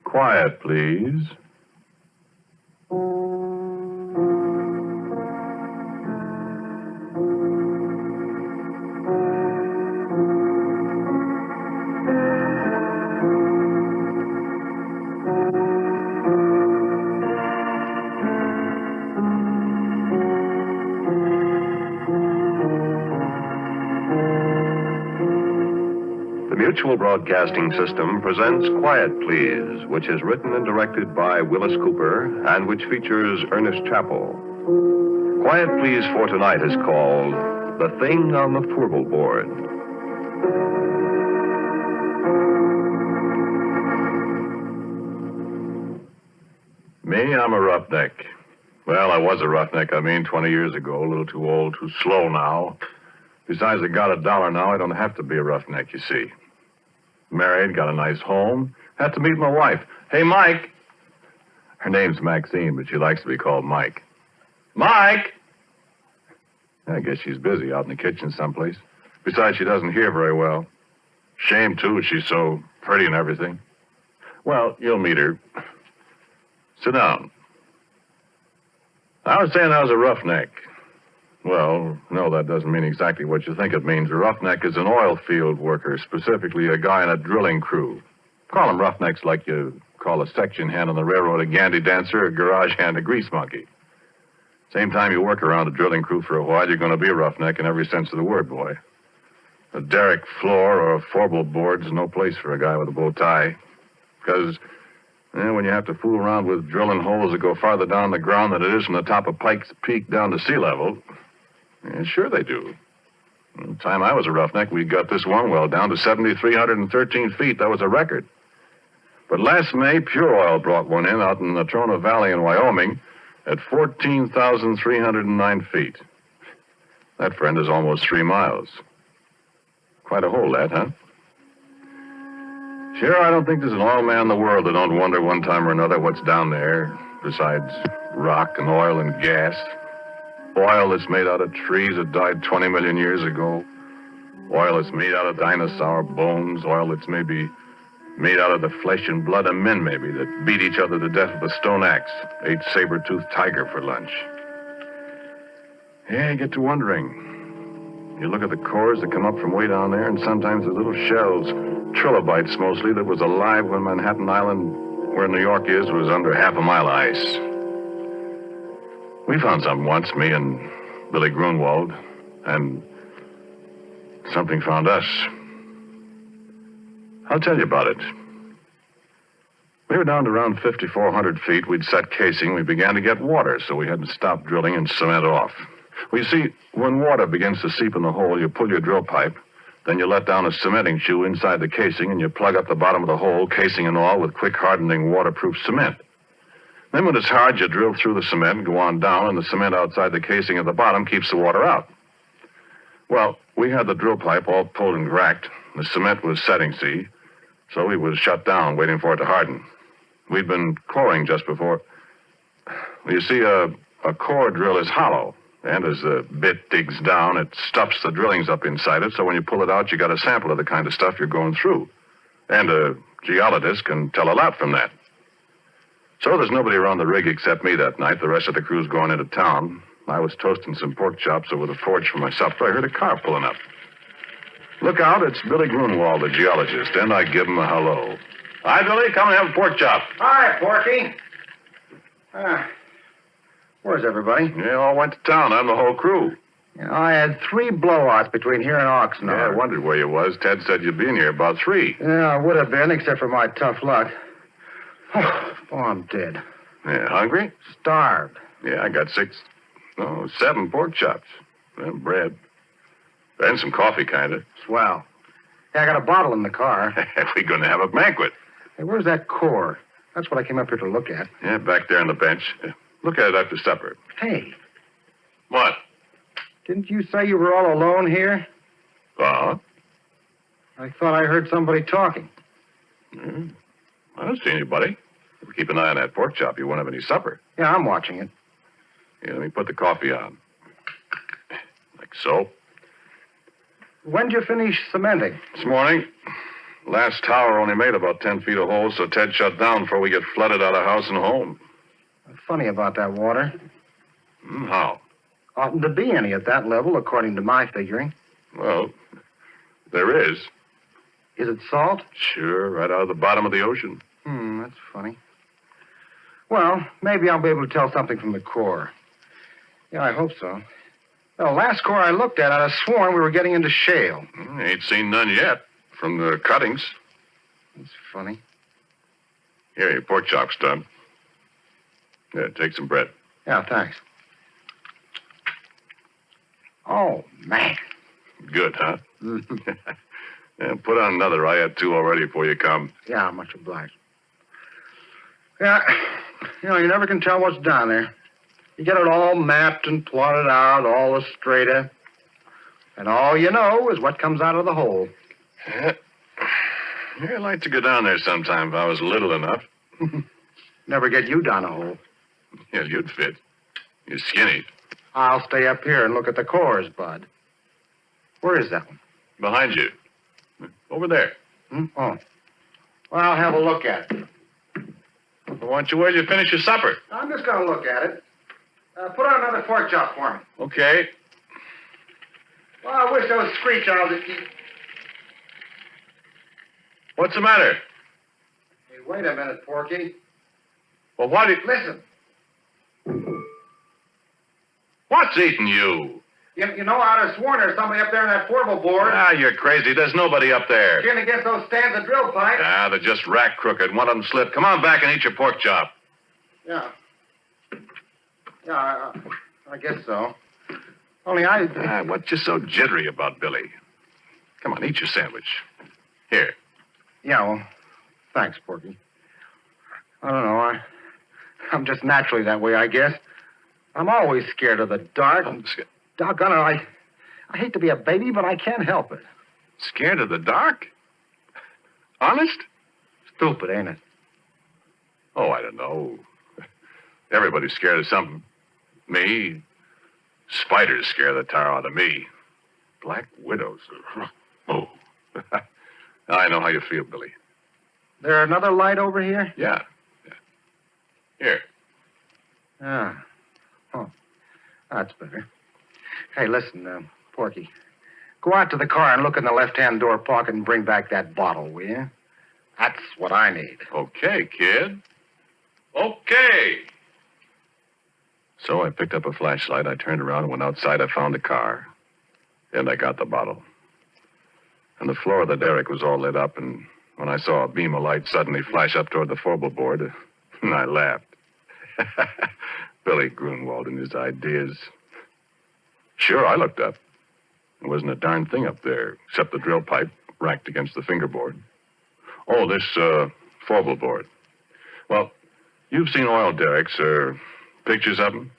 Quiet, please. The Mutual Broadcasting System presents Quiet Please, which is written and directed by Willis Cooper and which features Ernest Chappell. Quiet Please for tonight is called The Thing on the Fourble Board. Me, I'm a roughneck. Well, I was a roughneck, 20 years ago. A little too old, too slow now. Besides, I got $1 now. I don't have to be a roughneck, you see. Married, got a nice home. Had to meet my wife. Hey, Mike. Her name's Maxine, but she likes to be called Mike. Mike! I guess she's busy out in the kitchen someplace. Besides, she doesn't hear very well. Shame, too. She's so pretty and everything. Well, you'll meet her. Sit down. I was saying I was a roughneck. Well, no, that doesn't mean exactly what you think it means. A roughneck is an oil field worker, specifically a guy in a drilling crew. Call them roughnecks like you call a section hand on the railroad a gandy dancer, a garage hand a grease monkey. Same time you work around a drilling crew for a while, you're going to be a roughneck in every sense of the word, boy. A derrick floor or a Fourble board's no place for a guy with a bow tie. Because when you have to fool around with drilling holes that go farther down the ground than it is from the top of Pike's Peak down to sea level... Yeah, sure they do. The time I was a roughneck, we got this one well down to 7,313 feet. That was a record. But last May, Pure Oil brought one in out in the Natrona Valley in Wyoming at 14,309 feet. That, friend, is almost 3 miles. Quite a hole, that, huh? Sure, I don't think there's an oil man in the world that don't wonder one time or another what's down there, besides rock and oil and gas. Oil that's made out of trees that died 20 million years ago. Oil that's made out of dinosaur bones. Oil that's maybe made out of the flesh and blood of men, maybe, that beat each other to death with a stone axe, ate saber-toothed tiger for lunch. Yeah, you get to wondering. You look at the cores that come up from way down there, and sometimes the little shells, trilobites mostly, that was alive when Manhattan Island, where New York is, was under half a mile of ice. We found something once, me and Billy Grunwald, and something found us. I'll tell you about it. We were down to around 5,400 feet. We'd set casing. We began to get water, so we had to stop drilling and cement off. Well, you see, when water begins to seep in the hole, you pull your drill pipe, then you let down a cementing shoe inside the casing, and you plug up the bottom of the hole, casing and all, with quick-hardening, waterproof cement. Then when it's hard, you drill through the cement and go on down, and the cement outside the casing at the bottom keeps the water out. Well, we had the drill pipe all pulled and racked. The cement was setting, see, so we was shut down, waiting for it to harden. We'd been coring just before. Well, you see, a core drill is hollow, and as the bit digs down, it stuffs the drillings up inside it, so when you pull it out, you got a sample of the kind of stuff you're going through. And a geologist can tell a lot from that. So there's nobody around the rig except me that night. The rest of the crew's going into town. I was toasting some pork chops over the forge for my supper. I heard a car pulling up. Look out, it's Billy Grunwald, the geologist, and I give him a hello. Hi, Billy, come and have a pork chop. Hi, Porky. Where's everybody? They all went to town. I'm the whole crew. I had 3 blowouts between here and Oxnard. Yeah, I wondered where you was. Ted said you'd been here about 3. Yeah, I would have been, except for my tough luck. Oh, I'm dead. Yeah, hungry? Starved. Yeah, I got 7 pork chops. And bread. And some coffee, kind of. Swell. Yeah, I got a bottle in the car. We're going to have a banquet. Hey, where's that core? That's what I came up here to look at. Yeah, back there on the bench. Look at it after supper. Hey. What? Didn't you say you were all alone here? Uh-huh. I thought I heard somebody talking. I don't see anybody. If you keep an eye on that pork chop, you won't have any supper. Yeah, I'm watching it. Yeah, let me put the coffee on. Like so. When'd you finish cementing? This morning. Last tower only made about 10 feet of hole, so Ted shut down before we get flooded out of house and home. What's funny about that water? How? Oughtn't to be any at that level, according to my figuring. Well, there is. Is it salt? Sure, right out of the bottom of the ocean. That's funny. Well, maybe I'll be able to tell something from the core. Yeah, I hope so. Well, last core I looked at, I'd have sworn we were getting into shale. Ain't seen none yet from the cuttings. That's funny. Here, your pork chop stub. Yeah, take some bread. Yeah, thanks. Oh, man. Good, huh? Yeah, put on another. I had 2 already before you come. Yeah, much obliged. Yeah, you never can tell what's down there. You get it all mapped and plotted out, all the strata. And all you know is what comes out of the hole. Yeah, I'd like to go down there sometime if I was little enough. Never get you down a hole. Yeah, you'd fit. You're skinny. I'll stay up here and look at the cores, Bud. Where is that one? Behind you. Over there. Oh. Well, I'll have a look at it. Well, why don't you wait till you finish your supper? I'm just going to look at it. Put on another pork chop for me. Okay. Well, I wish those screech owls would keep... What's the matter? Hey, wait a minute, Porky. Well, what did... Listen. What's eating you? You know, I'd have sworn there's somebody up there in that Fourble board. Ah, you're crazy. There's nobody up there. Chin against those stands of drill pipe. Ah, they're just rack crooked. One of them slipped. Come on back and eat your pork chop. Yeah. Yeah, I guess so. Only I... What's you so jittery about, Billy? Come on, eat your sandwich. Here. Yeah, well, thanks, Porky. I don't know. I'm just naturally that way, I guess. I'm always scared of the dark. Doggone it, I hate to be a baby, but I can't help it. Scared of the dark? Honest? Stupid, ain't it? Oh, I don't know. Everybody's scared of something. Me? Spiders scare the tar out of me. Black widows. Oh. I know how you feel, Billy. There another light over here? Yeah. Here. Ah. Oh. That's better. Hey, listen, Porky. Go out to the car and look in the left-hand door pocket and bring back that bottle, will you? That's what I need. Okay, kid. Okay. So I picked up a flashlight. I turned around and went outside. I found a car. And I got the bottle. And the floor of the derrick was all lit up, and when I saw a beam of light suddenly flash up toward the Fourble board, and I laughed. Billy Grunwald and his ideas. Sure, I looked up. There wasn't a darn thing up there, except the drill pipe racked against the fingerboard. Oh, this, Fourble board. Well, you've seen oil derricks, or pictures of them?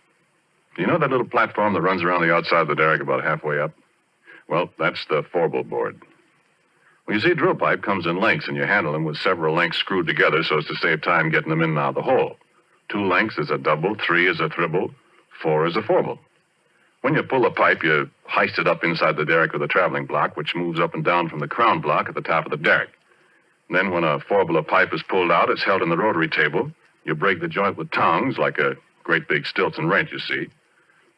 You know that little platform that runs around the outside of the derrick about halfway up? Well, that's the Fourble board. Well, you see, drill pipe comes in lengths, and you handle them with several lengths screwed together so as to save time getting them in and out of the hole. 2 lengths is a double, 3 is a triple, 4 is a Fourble. When you pull the pipe, you heist it up inside the derrick with a traveling block, which moves up and down from the crown block at the top of the derrick. And then when a Fourble of pipe is pulled out, it's held in the rotary table. You break the joint with tongs, like a great big Stilton wrench, you see.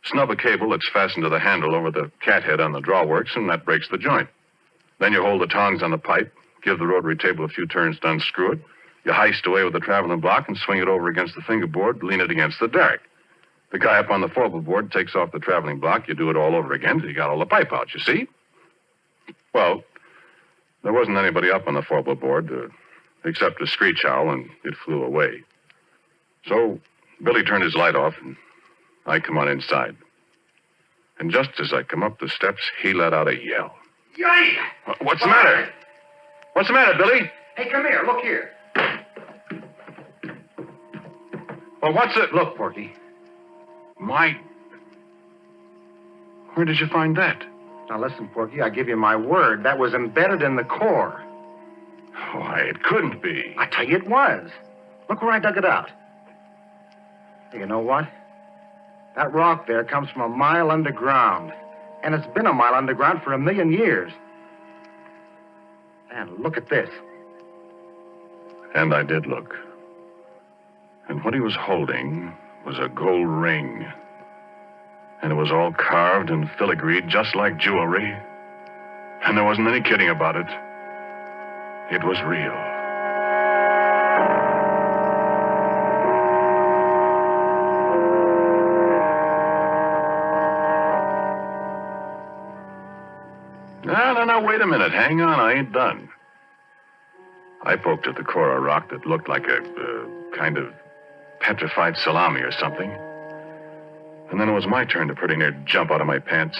Snub a cable that's fastened to the handle over the cathead on the drawworks, and that breaks the joint. Then you hold the tongs on the pipe, give the rotary table a few turns to unscrew it. You heist away with the traveling block and swing it over against the fingerboard, lean it against the derrick. The guy up on the Fourble board takes off the traveling block. You do it all over again till you got all the pipe out, you see? Well, there wasn't anybody up on the Fourble board except a screech owl, and it flew away. So Billy turned his light off, and I come on inside. And just as I come up the steps, he let out a yell. Yay! What's the matter? What's the matter, Billy? Hey, come here. Look here. Well, what's it? Look, Porky. Where did you find that? Now, listen, Porky, I give you my word. That was embedded in the core. Why, it couldn't be. I tell you it was. Look where I dug it out. Hey, you know what? That rock there comes from a mile underground. And it's been a mile underground for 1,000,000 years. Man, look at this. And I did look. And what he was holding was a gold ring. And it was all carved and filigreed just like jewelry. And there wasn't any kidding about it. It was real. No, wait a minute. Hang on, I ain't done. I poked at the core of rock that looked like a kind of petrified salami or something. And then it was my turn to pretty near jump out of my pants.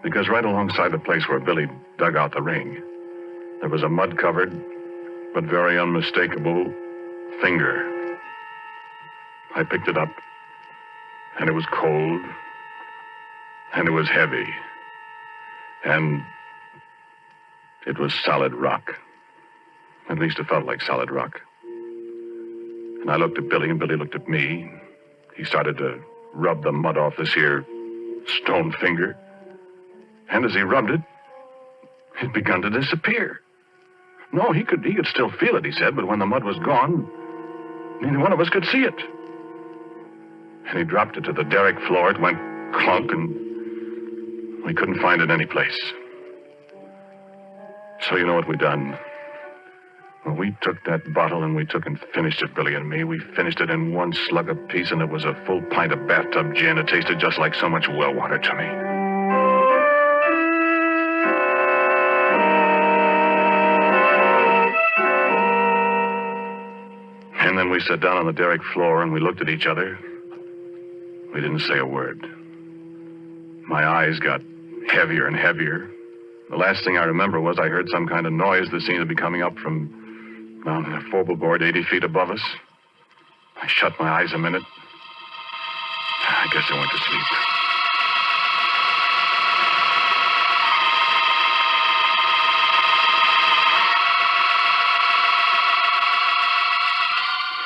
Because right alongside the place where Billy dug out the ring, there was a mud-covered, but very unmistakable finger. I picked it up, and it was cold, and it was heavy, and it was solid rock. At least it felt like solid rock. And I looked at Billy, and Billy looked at me. He started to rub the mud off this here stone finger. And as he rubbed it, it begun to disappear. No, he could still feel it, he said, but when the mud was gone, neither one of us could see it. And he dropped it to the derrick floor. It went clunk, and we couldn't find it any place. So you know what we done? Well, we took that bottle and we took and finished it, Billy and me. We finished it in one slug apiece, and it was a full pint of bathtub gin. It tasted just like so much well water to me. And then we sat down on the derrick floor and we looked at each other. We didn't say a word. My eyes got heavier and heavier. The last thing I remember was I heard some kind of noise that seemed to be coming up from down in a Fourble board 80 feet above us. I shut my eyes a minute. I guess I went to sleep.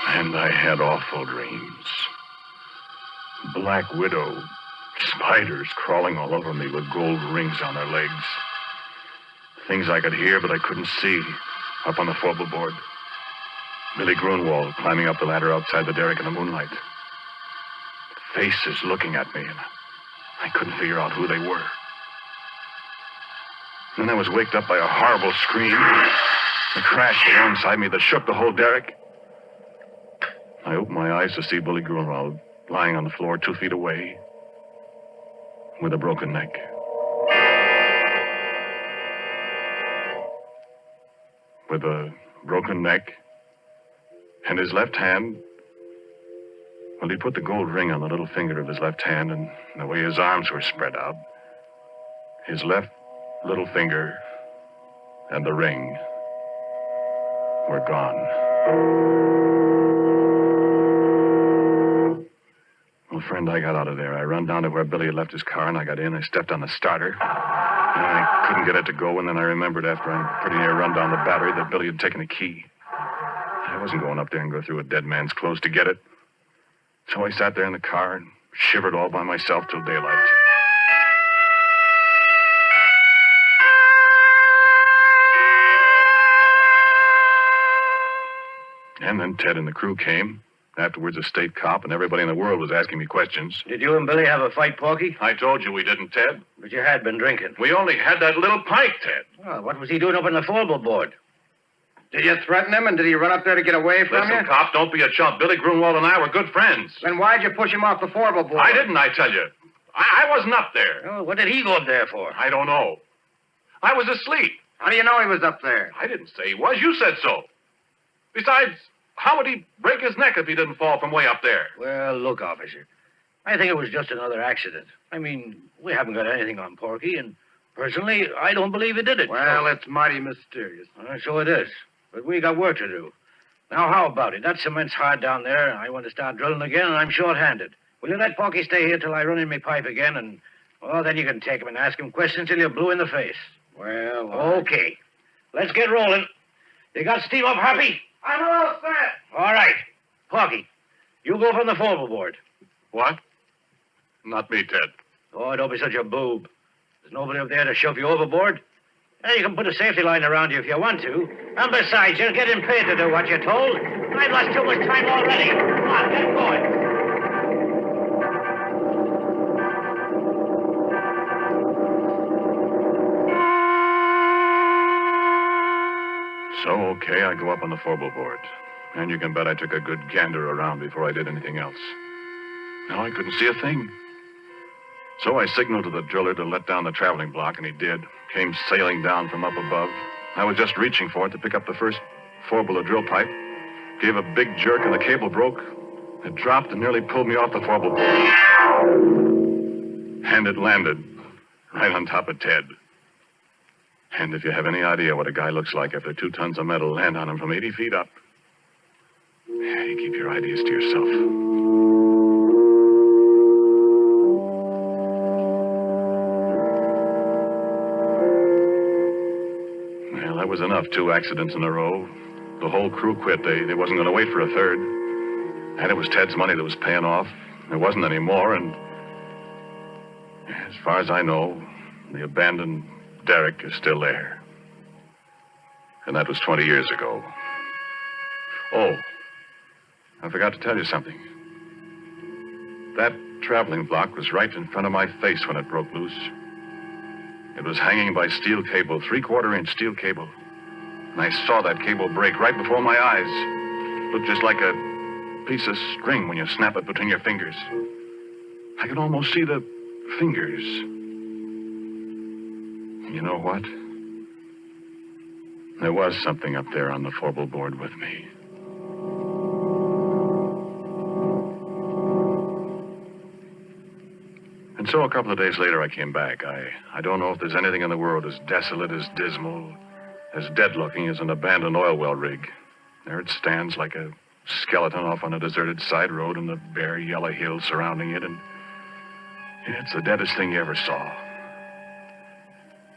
And I had awful dreams. Black widow, spiders crawling all over me with gold rings on their legs. Things I could hear, but I couldn't see, up on the Fourble board. Billy Grunwald climbing up the ladder outside the derrick in the moonlight. Faces looking at me, and I couldn't figure out who they were. Then I was waked up by a horrible scream. A crash alongside me that shook the whole derrick. I opened my eyes to see Billy Grunwald lying on the floor 2 feet away with a broken neck. With a broken neck and his left hand, well, he put the gold ring on the little finger of his left hand, and the way his arms were spread out, his left little finger and the ring were gone. Well, friend, I got out of there. I run down to where Billy had left his car, and I got in. I stepped on the starter, and I couldn't get it to go, and then I remembered after I pretty near run down the battery that Billy had taken a key. I wasn't going up there and go through a dead man's clothes to get it. So I sat there in the car and shivered all by myself till daylight. And then Ted and the crew came. Afterwards, a state cop, and everybody in the world was asking me questions. Did you and Billy have a fight, Porky? I told you we didn't, Ted. But you had been drinking. We only had that little pint, Ted. Well, what was he doing up on the Fourble board? Did you threaten him, and did he run up there to get away from you? Listen, cop, don't be a chump. Billy Grunwald and I were good friends. Then why'd you push him off the Fourble board? I didn't, I tell you. I wasn't up there. Oh, what did he go up there for? I don't know. I was asleep. How do you know he was up there? I didn't say he was. You said so. Besides, how would he break his neck if he didn't fall from way up there? Well, look, officer. I think it was just another accident. I mean, we haven't got anything on Porky, and personally, I don't believe he did it. Well, it's mighty mysterious. So it is. But we got work to do. Now, how about it? That cement's hard down there, and I want to start drilling again, and I'm short-handed. Will you let Porky stay here till I run in my pipe again, and, well, then you can take him and ask him questions till you're blue in the face. Well, Okay. Let's get rolling. You got steam up, Happy? I'm all set. All right. Porky, you go from the Fourble board. What? Not me, Ted. Oh, don't be such a boob. There's nobody up there to shove you overboard. You can put a safety line around you if you want to. And besides, you're getting paid to do what you're told. I've lost too much time already. Come on, get going. So, okay, I go up on the Fourble board. And you can bet I took a good gander around before I did anything else. No, I couldn't see a thing. So I signaled to the driller to let down the traveling block, and he did. Came sailing down from up above. I was just reaching for it to pick up the first Fourble drill pipe. Gave a big jerk, and the cable broke. It dropped and nearly pulled me off the Fourble board. And it landed right on top of Ted. And if you have any idea what a guy looks like after 2 tons of metal land on him from 80 feet up, yeah, you keep your ideas to yourself. Well, that was enough. 2 accidents in a row. The whole crew quit. They wasn't going to wait for a third. And it was Ted's money that was paying off. There wasn't any more, and as far as I know, the abandoned derrick is still there. And that was 20 years ago. Oh, I forgot to tell you something. That traveling block was right in front of my face when it broke loose. It was hanging by steel cable, 3/4-inch steel cable. And I saw that cable break right before my eyes. Looked just like a piece of string when you snap it between your fingers. I could almost see the fingers. You know what? There was something up there on the Fourble board with me. And so a couple of days later, I came back. I don't know if there's anything in the world as desolate, as dismal, as dead-looking as an abandoned oil well rig. There it stands like a skeleton off on a deserted side road in the bare yellow hills surrounding it, and it's the deadest thing you ever saw.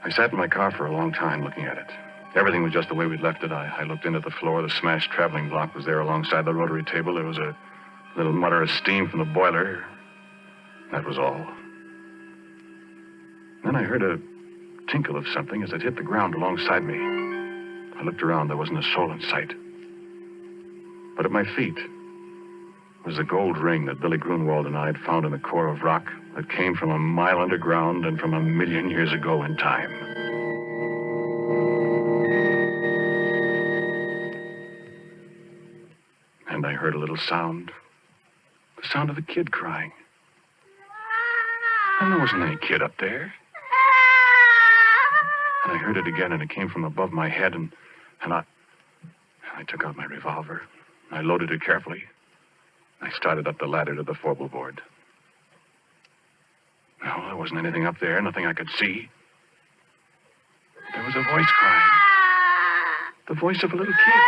I sat in my car for a long time looking at it. Everything was just the way we'd left it. I looked into the floor. The smashed traveling block was there alongside the rotary table. There was a little mutter of steam from the boiler. That was all. Then I heard a tinkle of something as it hit the ground alongside me. I looked around. There wasn't a soul in sight. But at my feet was the gold ring that Billy Grunwald and I had found in the core of rock that came from a mile underground and from 1,000,000 years ago in time. And I heard a little sound. The sound of a kid crying. And there wasn't any kid up there. And I heard it again, and it came from above my head, and I took out my revolver. I loaded it carefully. I started up the ladder to the Fourble board. No, there wasn't anything up there, nothing I could see. There was a voice crying. The voice of a little kid.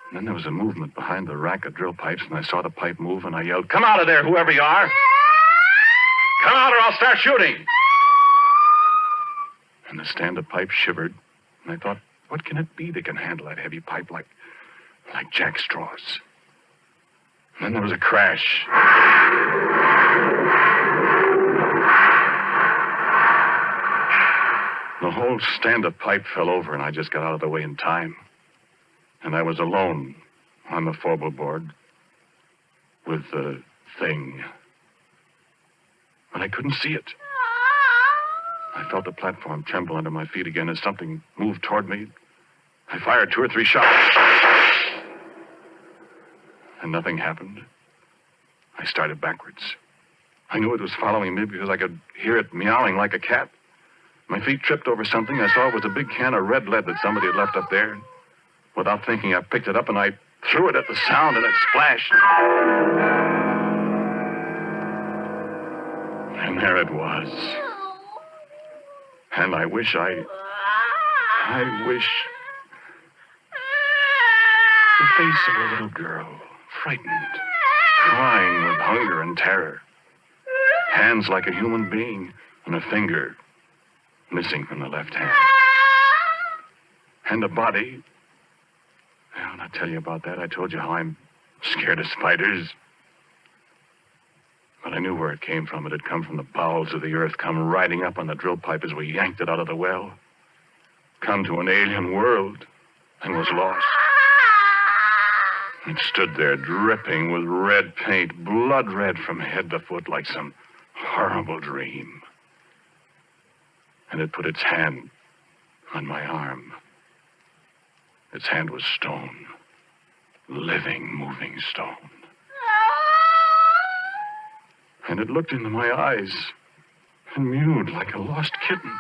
And then there was a movement behind the rack of drill pipes, and I saw the pipe move, and I yelled, "Come out of there, whoever you are! Come out or I'll start shooting!" And the stand-up pipe shivered, and I thought, what can it be that can handle that heavy pipe like jack straws? And then there was a crash. The whole stand-up pipe fell over, and I just got out of the way in time. And I was alone on the Fourble board with the thing. But I couldn't see it. I felt the platform tremble under my feet again as something moved toward me. I fired 2 or 3 shots. And nothing happened. I started backwards. I knew it was following me because I could hear it meowing like a cat. My feet tripped over something. I saw it was a big can of red lead that somebody had left up there. Without thinking, I picked it up and I threw it at the sound, and it splashed. And there it was. And I wish the face of a little girl, frightened, crying with hunger and terror. Hands like a human being, and a finger missing from the left hand. And a body. Well, I'll tell you about that. I told you how I'm scared of spiders. But I knew where it came from. It had come from the bowels of the earth, come riding up on the drill pipe as we yanked it out of the well. Come to an alien world and was lost. It stood there dripping with red paint, blood red from head to foot like some horrible dream. And it put its hand on my arm. Its hand was stone, living, moving stone. And it looked into my eyes and mewed like a lost kitten.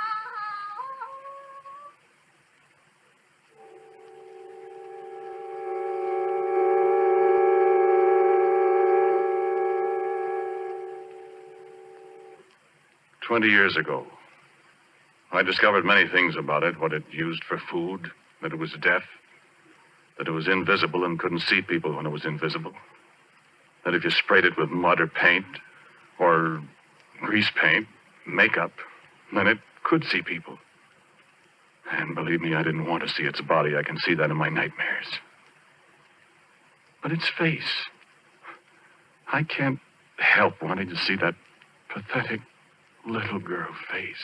20 years ago, I discovered many things about it, what it used for food, that it was deaf, that it was invisible and couldn't see people when it was invisible, that if you sprayed it with mud or paint or grease paint, makeup, then it could see people. And believe me, I didn't want to see its body. I can see that in my nightmares. But its face, I can't help wanting to see that pathetic little girl face.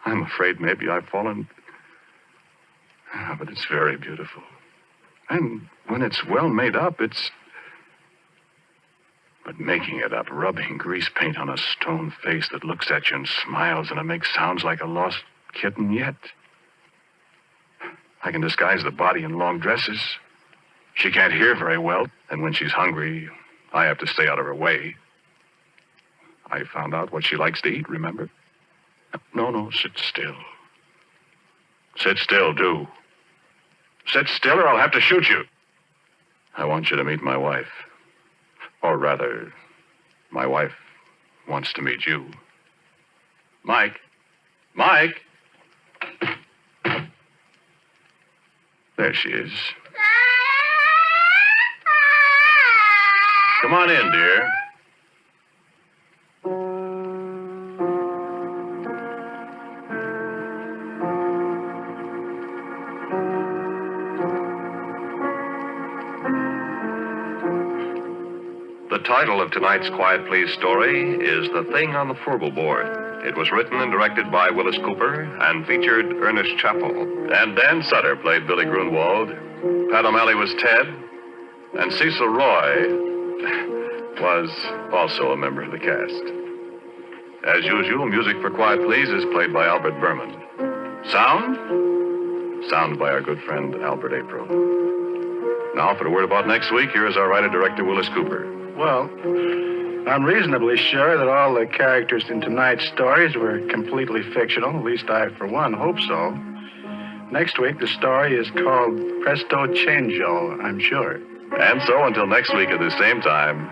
I'm afraid maybe I've fallen. But it's very beautiful. And when it's well made up, it's... But making it up, rubbing grease paint on a stone face that looks at you and smiles, and it makes sounds like a lost kitten yet. I can disguise the body in long dresses. She can't hear very well, and when she's hungry, I have to stay out of her way. I found out what she likes to eat, remember? No, sit still. Sit still, do. Sit still or I'll have to shoot you. I want you to meet my wife. Or rather, my wife wants to meet you. Mike. Mike! There she is. Come on in, dear. The title of tonight's Quiet Please story is The Thing on the Fourble Board. It was written and directed by Willis Cooper and featured Ernest Chappell. And Dan Sutter played Billy Grunwald. Pat O'Malley was Ted. And Cecil Roy was also a member of the cast. As usual, music for Quiet Please is played by Albert Berman. Sound by our good friend Albert April. Now, for a word about next week, here is our writer-director, Willis Cooper. Well, I'm reasonably sure that all the characters in tonight's stories were completely fictional. At least I, for one, hope so. Next week, the story is called Presto Changeo, I'm sure. And so, until next week at the same time,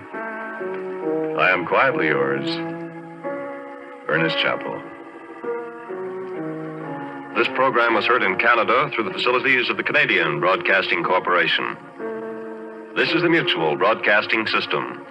I am quietly yours, Ernest Chappell. This program was heard in Canada through the facilities of the Canadian Broadcasting Corporation. This is the Mutual Broadcasting System.